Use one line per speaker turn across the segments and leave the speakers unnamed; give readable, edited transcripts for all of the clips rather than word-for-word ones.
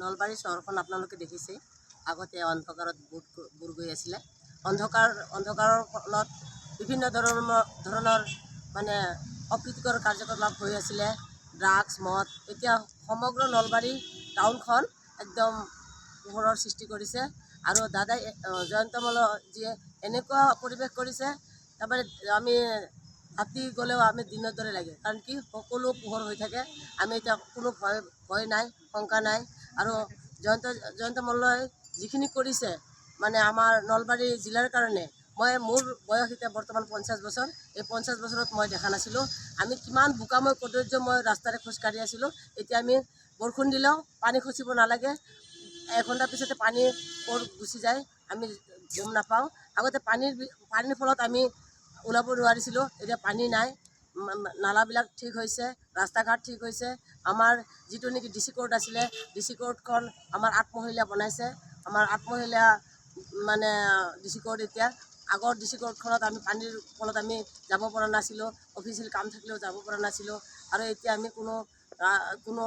নলবাৰী চহৰখন আপোনালোকে দেখিছে, আগতে অন্ধকাৰত বুৰ গৈ আছিলে। অন্ধকাৰৰ ফলত বিভিন্ন ধৰণৰ মানে অপ্ৰীতিকৰ কাৰ্যকলাপ হৈ আছিলে, ড্ৰাগছ, মদ। এতিয়া সমগ্ৰ নলবাৰী টাউনখন একদম পোহৰৰ সৃষ্টি কৰিছে। আৰু দাদাই জয়ন্ত মল্লজীয়ে এনেকুৱা পৰিৱেশ কৰিছে, তাৰমানে আমি ৰাতি গ'লেও আমি দিনৰ দৰে লাগে, কাৰণ কি সকলো পোহৰ হৈ থাকে। আমি এতিয়া কোনো ভয় নাই, শংকা নাই। আৰু জয়ন্ত মল্লই যিখিনি কৰিছে মানে আমাৰ নলবাৰী জিলাৰ কাৰণে, মোৰ বয়স এতিয়া বৰ্তমান 50 বছৰ। এই 50 বছৰত মই দেখা নাছিলোঁ আমি কিমান বোকাময় কদৰ্যময় ৰাস্তাৰে খোজকাঢ়ি আছিলোঁ। এতিয়া আমি বৰষুণ দিলেও পানী খচিব নালাগে, এঘণ্টাৰ পিছতে পানী ক'ৰ গুচি যায় আমি গম নাপাওঁ। আগতে পানীৰ ফলত আমি ওলাব নোৱাৰিছিলোঁ, এতিয়া পানী নাই, নালাবিলাক ঠিক হৈছে, ৰাস্তা ঘাট ঠিক হৈছে। আমাৰ যিটো নেকি DC কোৰ্ট আছিলে, DC কোৰ্টখন আমাৰ আত্মহিলা বনাইছে। আমাৰ আত্মহিলা মানে DC কোৰ্ট এতিয়া, আগৰ DC কোৰ্টখনত আমি পানীৰ ফলত আমি যাব পৰা নাছিলোঁ, অফিচিয়েল কাম থাকিলেও যাব পৰা নাছিলোঁ। আৰু এতিয়া আমি কোনো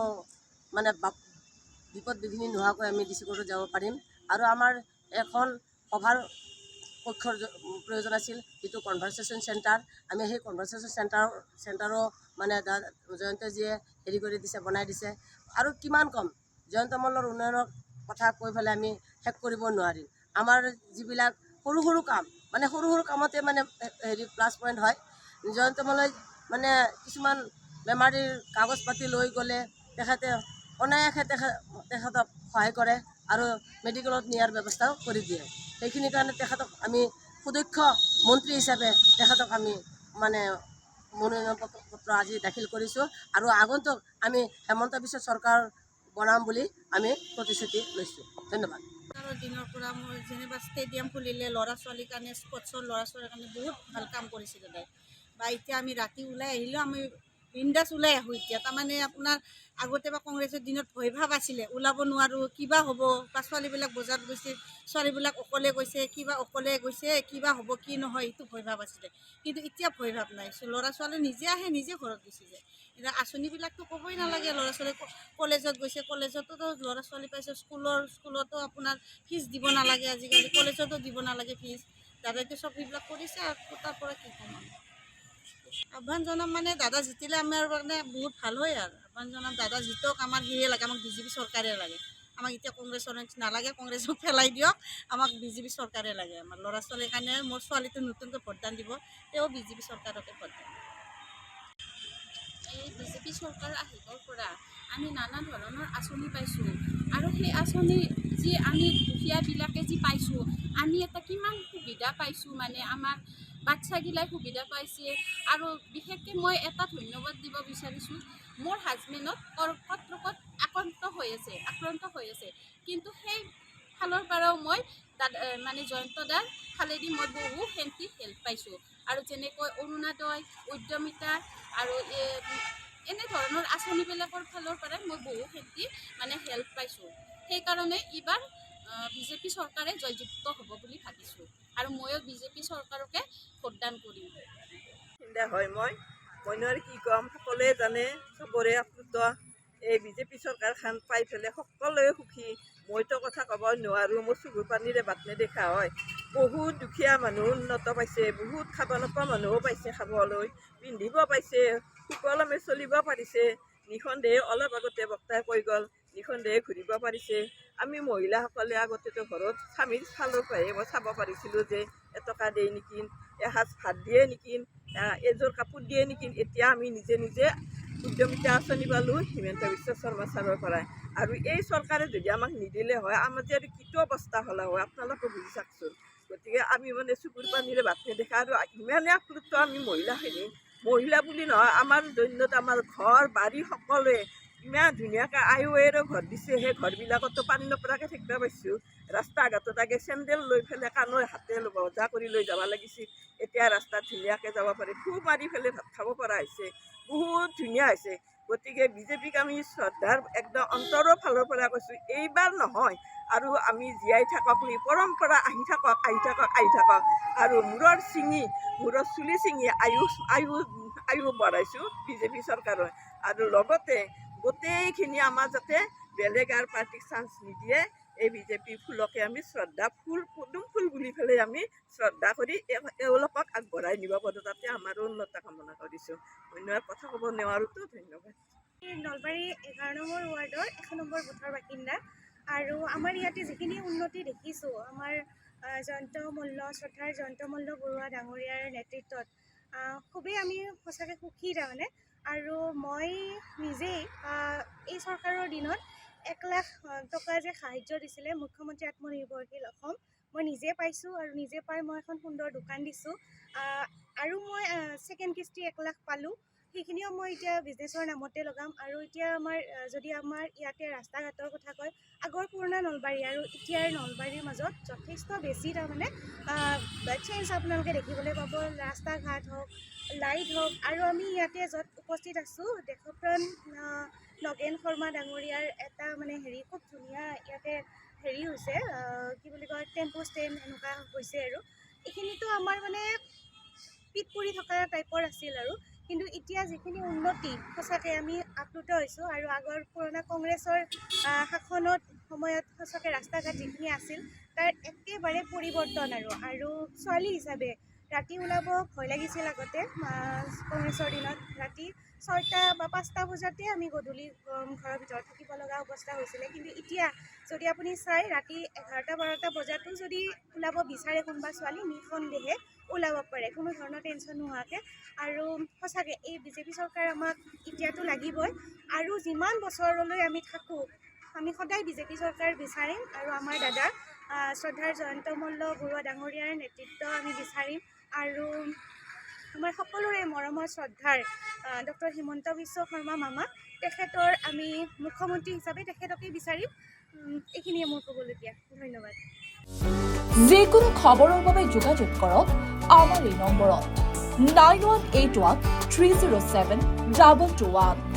মানে বিপদ বিঘিনি নোহোৱাকৈ আমি DC কোৰ্টত যাব পাৰিম। আৰু আমাৰ এখন সভাৰ কক্ষৰ প্ৰয়োজন আছিল, যিটো কনভাৰ্চেশ্যন চেণ্টাৰ। আমি সেই কনভাৰ্চেশ্যন চেণ্টাৰো মানে জয়ন্তজীয়ে হেৰি কৰি দিছে, বনাই দিছে। আৰু কিমান কম, জয়ন্ত মল্লৰ উন্নয়নৰ কথা কৈ পেলাই আমি শেষ কৰিব নোৱাৰিম। আমাৰ যিবিলাক সৰু কাম, মানে সৰু কামতে মানে প্লাছ পইণ্ট হয়। জয়ন্ত মল্লই মানে কিছুমান বেমাৰীৰ কাগজ পাতি লৈ গ'লে তেখেতে অনায়াসে তেখেতক সহায় কৰে আৰু মেডিকেলত নিয়াৰ ব্যৱস্থাও কৰি দিয়ে। সেইখিনিৰ কাৰণে তেখেতক আমি সুদক্ষ মন্ত্ৰী হিচাপে তেখেতক আমি মানে মনোনয়ন পত্ৰ আজি দাখিল কৰিছোঁ। আৰু আগন্তুক আমি হেমন্ত বিশ্ব চৰকাৰ বনাম বুলি আমি প্ৰতিশ্ৰুতি লৈছোঁ। ধন্যবাদ।
দিনৰ পৰা মই যেনিবা ষ্টেডিয়াম খুলিলে ল'ৰা ছোৱালীৰ কাৰণে, স্পৰ্টছৰ ল'ৰা ছোৱালীৰ কাৰণে বহুত ভাল কাম কৰিছে দাদাই। বা এতিয়া আমি ৰাতি ওলাই আহিলেও আমি বিন্দাছ ওলাই আহোঁ। এতিয়া তাৰমানে আপোনাৰ আগতে বা কংগ্ৰেছৰ দিনত ভয় ভাৱ আছিলে, ওলাব নোৱাৰোঁ, কিবা হ'ব, বা ছোৱালীবিলাক বজাৰত গৈছে, ছোৱালীবিলাক অকলে গৈছে, কিবা হ'ব কি নহয়, এইটো ভয় ভাৱ আছিলে। কিন্তু এতিয়া ভয় ভাৱ নাই, ল'ৰা ছোৱালী নিজে আহে, নিজে ঘৰত গুচি যায়। এতিয়া আঁচনিবিলাকতো ক'বই নালাগে, ল'ৰা ছোৱালী কলেজত গৈছে, কলেজতো ল'ৰা ছোৱালী পাইছে, স্কুলতো আপোনাৰ ফিজ দিব নালাগে আজিকালি, কলেজতো দিব নালাগে ফিজ। দাদাইতো চব এইবিলাক কৰিছে, আৰু তাৰ পৰা কি ক'ম আৰু। আহ্বান জনাম মানে দাদা জিতিলে আমাৰ মানে বহুত ভাল হয় আৰু। আহ্বান জনাম, দাদা জিতক, আমাৰ সেয়ে লাগে, আমাক BJP চৰকাৰে লাগে। আমাক এতিয়া কংগ্ৰেছৰ নালাগে, কংগ্ৰেছক পেলাই দিয়ক, আমাক BJP চৰকাৰে লাগে। আমাৰ ল'ৰা ছোৱালীৰ কাৰণে, মোৰ ছোৱালীটো নতুনকৈ ভোটদান দিব, তেওঁ BJP চৰকাৰকে ভোটদান দিব।
এই BJP চৰকাৰ আহিবৰ পৰা আমি নানা ধৰণৰ আঁচনি পাইছোঁ, আৰু সেই আঁচনি যি আমি দুখীয়াবিলাকে যি পাইছোঁ, আমি এটা কিমান সুবিধা পাইছোঁ, মানে আমাৰ বাচ্ছাগিলাই সুবিধা পাইছে। আৰু বিশেষকৈ মই এটা ধন্যবাদ দিব বিচাৰিছোঁ, মোৰ হাজবেণ্ডত কৰ্কট ৰোগত আক্ৰান্ত হৈ আছে, কিন্তু সেই ফালৰ পৰাও মই মানে জয়ন্তদাৰ ফালেদি মই বহুখিনি হেল্প পাইছোঁ। আৰু যেনেকৈ অৰুণোদয়, উদ্যমিতা আৰু এনেধৰণৰ আঁচনিবিলাকৰ ফালৰ পৰাই মই বহুখিনি মানে হেল্প পাইছোঁ। সেইকাৰণে এইবাৰ BJP চৰকাৰে জয়যুক্ত হ'ব বুলি ভাবিছোঁ, আৰু ময়ো BJP চৰকাৰকে ভোটদান কৰিম।
হয় মইনো আৰু কি ক'ম, সকলোৱে জানে, চবৰে আপ্লুত। এই BJP চৰকাৰখন পাই পেলাই সকলোৱে সুখী। মইতো কথা ক'ব নোৱাৰোঁ, মোৰ চকুৰ পানীৰে বাট নেদেখা হয়। বহুত দুখীয়া মানুহ উন্নত পাইছে, বহুত খাব নোপোৱা মানুহো পাইছে, খাবলৈ পিন্ধিব পাইছে, সুকলমে চলিব পাৰিছে। নিঃসন্দেহে অলপ আগতে বক্তাই কৈ গ'ল, নিঃসন্দেহে ঘূৰিব পাৰিছে। আমি মহিলাসকলে আগতেতো ঘৰত স্বামীৰ ফালৰ পৰাহে মই চাব পাৰিছিলোঁ যে এটকা দিয়ে নেকি, এসাঁজ ভাত দিয়ে নেকি, এযোৰ কাপোৰ দিয়ে নেকি। এতিয়া আমি নিজে উদ্যমিতা আঁচনি পালোঁ হিমন্ত বিশ্ব শৰ্মা ছাৰৰ পৰাই। আৰু এই চৰকাৰে যদি আমাক নিদিলে হয়, আমাৰ যে আৰু কিটো অৱস্থা হ'লে হয়, আপোনালোকে বুজি চাওকচোন। গতিকে আমি মানে চকুৰ পানীৰে বাট নেদেখা, আৰু ইমানে আপ্লুত আমি মহিলাখিনি। মহিলা বুলি নহয়, আমাৰ দৈন্যত আমাৰ ঘৰ বাৰী সকলোৱে ইমান ধুনীয়াকৈ আইঅ'এৰো ঘৰ দিছে। সেই ঘৰবিলাকতো পানী নপৰাকৈ থাকিব পাইছোঁ। ৰাস্তা ঘাটত আগে চেণ্ডেল লৈ পেলাই কাণৰ হাতে বজা কৰি লৈ যাব লাগিছিল, এতিয়া ৰাস্তাত ধুনীয়াকৈ যাব পাৰি, থু মাৰি পেলাই ভাত খাব পৰা হৈছে, বহুত ধুনীয়া হৈছে। গতিকে BJPক আমি শ্ৰদ্ধাৰ একদম অন্তৰৰ ফালৰ পৰা কৈছোঁ, এইবাৰ নহয় আৰু আমি জীয়াই থাকক, পৰম্পৰা আহি থাকক। আৰু মূৰৰ চুলি ছিঙি আয়ু বঢ়াইছোঁ BJP চৰকাৰৰ। আৰু লগতে গোটেইখিনি আমাৰ যাতে বেলেগ আৰু পাৰ্টিক চান্স নিদিয়ে এই বিজেপি ফুলকে আমি শ্ৰদ্ধা পদুম ফুল বুলি পেলাই আমি শ্ৰদ্ধা কৰি এওঁলোকক আগবঢ়াই নিব পাৰোঁ তাতে আমাৰো উন্নত কামনা কৰিছোঁ অন্য কথা ক'ব নোৱাৰোঁতো ধন্যবাদ
নলবাৰী 11 নম্বৰ ৱাৰ্ডৰ 1 নম্বৰ বুথৰ বাসিন্দা আৰু আমাৰ ইয়াতে যিখিনি উন্নতি দেখিছোঁ আমাৰ জয়ন্ত মল্ল শ্ৰদ্ধাৰ জয়ন্ত মল্ল বৰুৱা ডাঙৰীয়াৰ নেতৃত্বত খুবেই আমি সঁচাকৈ সুখী তাৰমানে আৰু মই নিজেই এই চৰকাৰৰ দিনত 1 লাখ টকা যে সাহায্য দিছিলে মুখ্যমন্ত্ৰী আত্মনিৰ্ভৰশীল অসম মই নিজে পাইছোঁ আৰু নিজে পাই মই এখন সুন্দৰ দোকান দিছোঁ আৰু মই ছেকেণ্ড কিস্তি 1 লাখ পালোঁ সেইখিনিও মই এতিয়া বিজনেছৰ নামতে লগাম আৰু এতিয়া আমাৰ যদি আমাৰ ইয়াতে ৰাস্তা ঘাটৰ কথা কয় আগৰ পুৰণা নলবাৰী আৰু এতিয়াৰ নলবাৰীৰ মাজত যথেষ্ট বেছি তাৰমানে চেঞ্জ আপোনালোকে দেখিবলৈ পাব ৰাস্তা ঘাট হওক লাইট হওক আৰু আমি ইয়াতে য'ত উপস্থিত আছোঁ দেশপ্ৰাণ নগেন শৰ্মা ডাঙৰীয়াৰ এটা মানে খুব ধুনীয়া ইয়াতে হৈছে কি বুলি কয় টেম্পো ষ্টেণ্ড এনেকুৱা হৈছে আৰু এইখিনিতো আমাৰ মানে পিট পৰি থকা টাইপৰ আছিল আৰু কিন্তু এতিয়া যিখিনি উন্নতি সঁচাকৈ আমি আপ্লুত হৈছোঁ আৰু আগৰ পুৰণা কংগ্ৰেছৰ শাসনত সময়ত সঁচাকৈ ৰাস্তা ঘাট যিখিনি আছিল তাৰ একেবাৰে পৰিৱৰ্তন আৰু ছোৱালী হিচাপে ৰাতি ওলাব ভয় লাগিছিল আগতে কংগ্ৰেছৰ দিনত ৰাতি 6টা বা 5টা বজাতে আমি গধূলি ঘৰৰ ভিতৰত থাকিব লগা অৱস্থা হৈছিলে কিন্তু এতিয়া যদি আপুনি চাই ৰাতি 11টা 12টা বজাতো যদি ওলাব বিচাৰে কোনোবা ছোৱালী নিঃসন্দেহে ওলাব পাৰে কোনো ধৰণৰ টেনশ্যন নোহোৱাকৈ আৰু সঁচাকৈ এই বিজেপি চৰকাৰ আমাক এতিয়াতো লাগিবই আৰু যিমান বছৰলৈ আমি থাকোঁ আমি সদায় বিজেপি চৰকাৰ বিচাৰিম আৰু আমাৰ দাদা শ্ৰদ্ধাৰ জয়ন্ত মল্ল বৰুৱা ডাঙৰীয়াৰ নেতৃত্ব আমি বিচাৰিম আৰু আমাৰ সকলোৰে মৰমৰ শ্ৰদ্ধাৰ ডক্টৰ হিমন্ত বিশ্ব শৰ্মা মামা তেখেতৰ আমি মুখ্যমন্ত্ৰী হিচাপে তেখেতকে বিচাৰিম এইখিনিয়ে মোৰ ক'বলগীয়া ধন্যবাদ
যিকোনো খবৰৰ বাবে যোগাযোগ কৰক আমাৰ এই নম্বৰত 9181 307 2221